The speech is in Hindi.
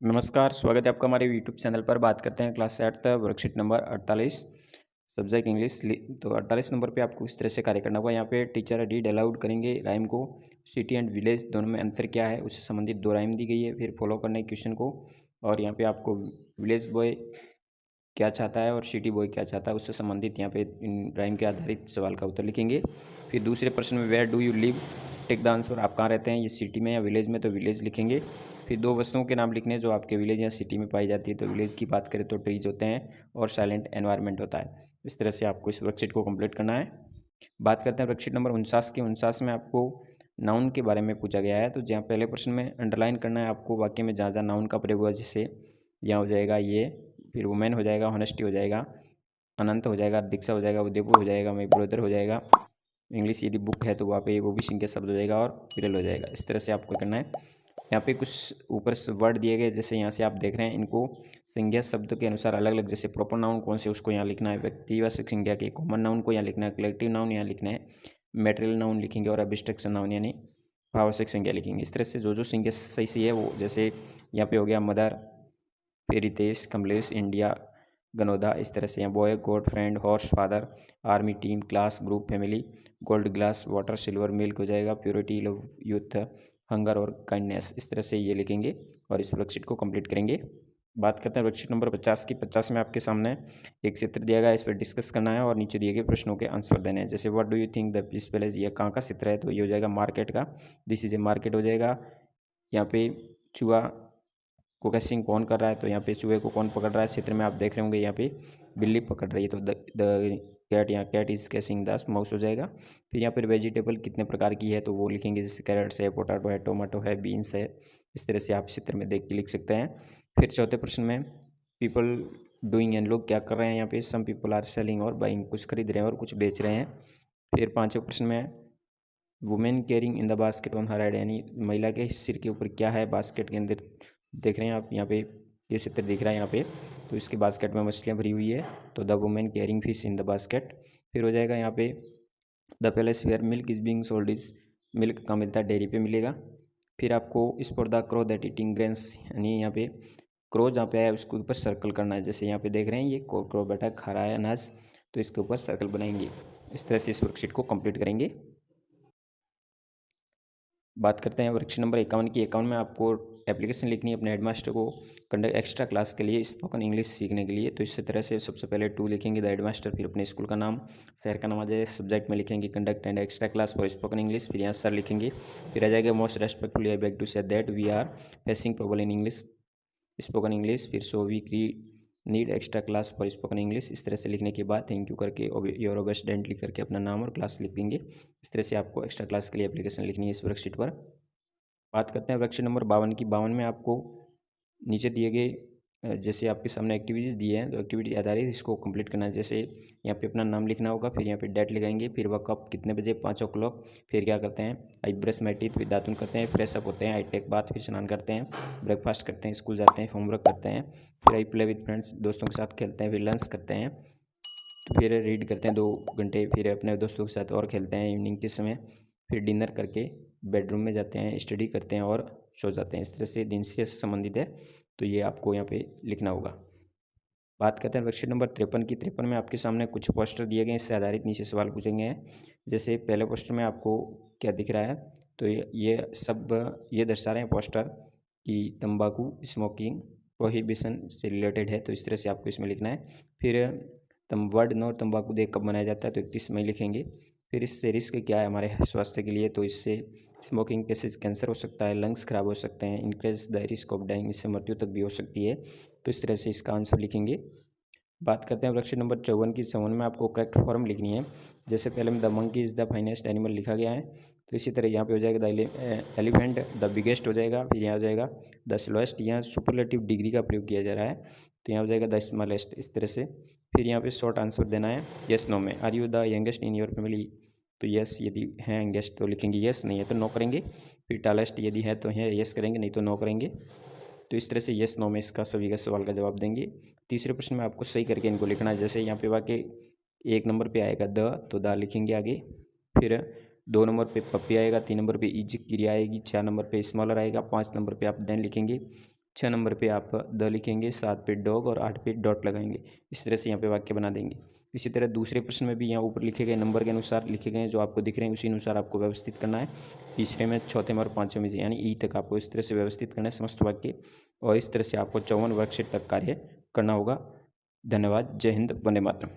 नमस्कार, स्वागत है आपका हमारे यूट्यूब चैनल पर। बात करते हैं class 8 worksheet number 48 subject English. तो 48 नंबर पे आपको इस तरह से कार्य करना होगा। यहाँ पे टीचर रीड अलाउड करेंगे राइम को। सिटी एंड विलेज दोनों में अंतर क्या है उससे संबंधित दो राइम दी गई है। फिर फॉलो करना है क्वेश्चन को। और यहाँ पे आपको विलेज बॉय क्या चाहता है और सिटी बॉय क्या चाहता है उससे संबंधित यहाँ पे इन राइम के आधारित सवाल का उत्तर लिखेंगे। फिर दूसरे प्रश्न में where do you live, take the answer. आप कहाँ रहते हैं, ये सिटी में या विलेज में, तो विलेज लिखेंगे। फिर दो वस्तुओं के नाम लिखने जो आपके विलेज या सिटी में पाई जाती है। तो विलेज की बात करें तो ट्रीज होते हैं और साइलेंट एनवायरनमेंट होता है। इस तरह से आपको इस वर्कशीट को कंप्लीट करना है। बात करते हैं वर्कशीट नंबर 49 की। 49 में आपको नाउन के बारे में पूछा गया है। तो जहाँ पहले प्रश्न में अंडरलाइन करना है आपको वाक्य में जहाँ जहाँ नाउन का प्रयोग हुआ, जैसे यहाँ हो जाएगा ये, फिर वुमेन हो जाएगा, होनेस्टी हो जाएगा, अनंत हो जाएगा, दीक्षा हो जाएगा, उदयपुर हो जाएगा, माई ब्रदर हो जाएगा। इंग्लिश यदि बुक है तो वहाँ पे वो भी संज्ञा शब्द हो जाएगा और विरल हो जाएगा। इस तरह से आपको करना है। यहाँ पे कुछ ऊपर वर्ड दिए गए, जैसे यहाँ से आप देख रहे हैं, इनको संज्ञा शब्द के अनुसार अलग अलग, जैसे प्रॉपर नाउन कौन से उसको यहाँ लिखना है, व्यक्तिवाचक संज्ञा के कॉमन नाउन को यहाँ लिखना है, कलेक्टिव नाउन यहाँ लिखना है, मेटेरियल नाउन लिखेंगे और एब्स्ट्रैक्ट नाउन यानी भावात्मक संज्ञा लिखेंगे। इस तरह से जो जो संज्ञा सही सही है वो, जैसे यहाँ पे हो गया मदर, फिर रितेश, कमलेश, इंडिया, गनोदा। इस तरह से यहाँ boy, God, friend, horse, father, army, team, class, group, family, gold, glass, water, silver, milk हो जाएगा, प्योरिटी, लव, यूथ, हंगर और काइंडनेस। इस तरह से ये लिखेंगे और इस वर्कशीट को कंप्लीट करेंगे। बात करते हैं वर्कशीट नंबर 50 की। 50 में आपके सामने एक चित्र दिया गया है, इस पर डिस्कस करना है और नीचे दिए गए प्रश्नों के आंसर देने हैं। जैसे what do you think the piece palace, ये कहाँ का चित्र है, तो ये हो जाएगा मार्केट का। दिस इज ए मार्केट हो जाएगा। यहाँ पे चूहा को कैसिंग कौन कर रहा है, तो यहाँ पे चूहे को कौन पकड़ रहा है, चित्र में आप देख रहे होंगे यहाँ पे बिल्ली पकड़ रही है, तो द कैट, यहाँ कैट इज कैसिंग द माउस हो जाएगा। फिर यहाँ पर वेजिटेबल कितने प्रकार की है, तो वो लिखेंगे, जैसे कैरेट्स है, पोटैटो है, टोमेटो है, बीन्स है। इस तरह से आप चित्र में देख के लिख सकते हैं। फिर चौथे प्रश्न में पीपल डूइंग एंड, लोग क्या कर रहे हैं, यहाँ पे सम पीपल आर सेलिंग और बाइंग, कुछ खरीद रहे हैं और कुछ बेच रहे हैं। फिर पाँचवें प्रश्न में women carrying in the basket on her head, यानी महिला के सिर के ऊपर क्या है बास्केट के अंदर, देख रहे हैं आप यहाँ पे ये चित्र दिख रहा है यहाँ पे, तो इसके बास्केट में मछलियाँ भरी हुई है, तो the women carrying fish in the basket. फिर हो जाएगा यहाँ पे the palace where milk is being sold is, मिल्क कहाँ मिलता है, डेयरी पे मिलेगा। फिर आपको इस for the crow that eating grains, यानी यहाँ पे क्रो जहाँ पे आया उसके ऊपर सर्कल करना है, जैसे यहाँ पे देख रहे हैं ये क्रो बैठा खा रहा है अनाज, तो इसके ऊपर सर्कल बनाएंगे। इस तरह से इस वर्कशीट को कंप्लीट करेंगे। बात करते हैं वर्कशीट नंबर 51 की। 51 में आपको एप्लीकेशन लिखनी है अपने हेडमास्टर को कंडक्ट एक्स्ट्रा क्लास के लिए, स्पोकन इंग्लिश सीखने के लिए। तो इसी तरह से सबसे पहले टू लिखेंगे द हेडमास्टर, फिर अपने स्कूल का नाम, शहर का नाम आ जाए, सब्जेक्ट में लिखेंगे conduct and extra class for spoken English, फिर यहाँ सर लिखेंगे। फिर आ जाएगा most respectfully I beg to say that we are facing problem in English spoken English, फिर so we need extra class for spoken English. इस तरह से लिखने के बाद थैंक यू करके योर ओबेडेंट लिख करके अपना नाम और क्लास लिख देंगे। इस तरह से आपको एक्स्ट्रा क्लास के लिए एप्लीकेशन लिखनी है इस वर्कशीट पर। बात करते हैं वर्कशीट नंबर 52 की। 52 में आपको नीचे दिए गए जैसे आपके सामने एक्टिविटीज़ दिए हैं, तो एक्टिविटी आधारित इसको कंप्लीट करना है। जैसे यहाँ पे अपना नाम लिखना होगा, फिर यहाँ पे डेट लिखाएंगे, फिर वह कब कितने बजे, 5 o'clock। फिर क्या करते हैं, आई ब्रश माई टीथ, फिर दातुन करते हैं, फ्रेश अप होते हैं, आई टेक बाथ, फिर स्नान करते हैं, ब्रेकफास्ट करते हैं, स्कूल जाते हैं, होमवर्क करते हैं, फिर आई प्ले विद फ्रेंड्स, दोस्तों के साथ खेलते हैं, फिर लंच करते हैं, फिर रीड करते हैं 2 घंटे, फिर अपने दोस्तों के साथ और खेलते हैं इवनिंग के समय, फिर डिनर करके बेडरूम में जाते हैं, स्टडी करते हैं और सो जाते हैं। इस तरह से दिनचर्या से संबंधित है, तो ये आपको यहाँ पे लिखना होगा। बात करते हैं वर्कशीट नंबर 53 की। 53 में आपके सामने कुछ पोस्टर दिए गए हैं, इससे आधारित नीचे सवाल पूछेंगे हैं। जैसे पहले पोस्टर में आपको क्या दिख रहा है, तो ये सब ये दर्शा रहे हैं पोस्टर कि तंबाकू स्मोकिंग प्रोहिबिशन से रिलेटेड है, तो इस तरह से आपको इसमें लिखना है। फिर वर्ड नॉर तंबाकू डे कब मनाया जाता है, तो 31 मई लिखेंगे। फिर इससे रिस्क क्या है हमारे स्वास्थ्य के लिए, तो इससे स्मोकिंग केसेस कैंसर हो सकता है, लंग्स खराब हो सकते हैं, increase the risk of dying, इससे मृत्यु तक भी हो सकती है। तो इस तरह से इसका आंसर लिखेंगे। बात करते हैं वर्कशीट नंबर 54 की। 54 में आपको करेक्ट फॉर्म लिखनी है। जैसे पहले में the monkey is the finest animal लिखा गया है, तो इसी तरह यहाँ पे हो जाएगा द एलिफेंट द बिगेस्ट हो जाएगा। फिर यहाँ हो जाएगा द स्लोएस्ट, यहाँ सुपरलेटिव डिग्री का प्रयोग किया जा रहा है, तो यहाँ हो जाएगा द स्मॉलेस्ट। इस तरह से फिर यहाँ पे शॉर्ट आंसर देना है येस नो में। Are you the youngest in your family, तो येस यदि हैं यंगेस्ट तो लिखेंगे येस, नहीं है तो नो करेंगे। फिर टालेस्ट यदि है तो है येस करेंगे, नहीं तो नो करेंगे। तो इस तरह से येस नो में इसका सभी का सवाल का जवाब देंगे। तीसरे प्रश्न में आपको सही करके इनको लिखना है। जैसे यहाँ पे वाक्य 1 नंबर पे आएगा द, तो द लिखेंगे आगे। फिर 2 नंबर पे पप्पी आएगा, 3 नंबर पे इज क्रिया आएगी, 4 नंबर पे स्मॉलर आएगा, 5 नंबर पे आप देन लिखेंगे, 6 नंबर पे आप द लिखेंगे, 7 पे डॉग और 8 पे डॉट लगाएंगे। इस तरह से यहाँ पे वाक्य बना देंगे। इसी तरह दूसरे प्रश्न में भी यहाँ ऊपर लिखे गए नंबर के अनुसार लिखे गए जो आपको दिख रहे हैं उसी अनुसार आपको व्यवस्थित करना है। तीसरे में, चौथे में और पाँचवें में यानी ई तक आपको इस तरह से व्यवस्थित करना है समस्त वाक्य, और इस तरह से आपको 54 वर्कशीट तक कार्य करना होगा। धन्यवाद। जय हिंद। वंदे मातरम।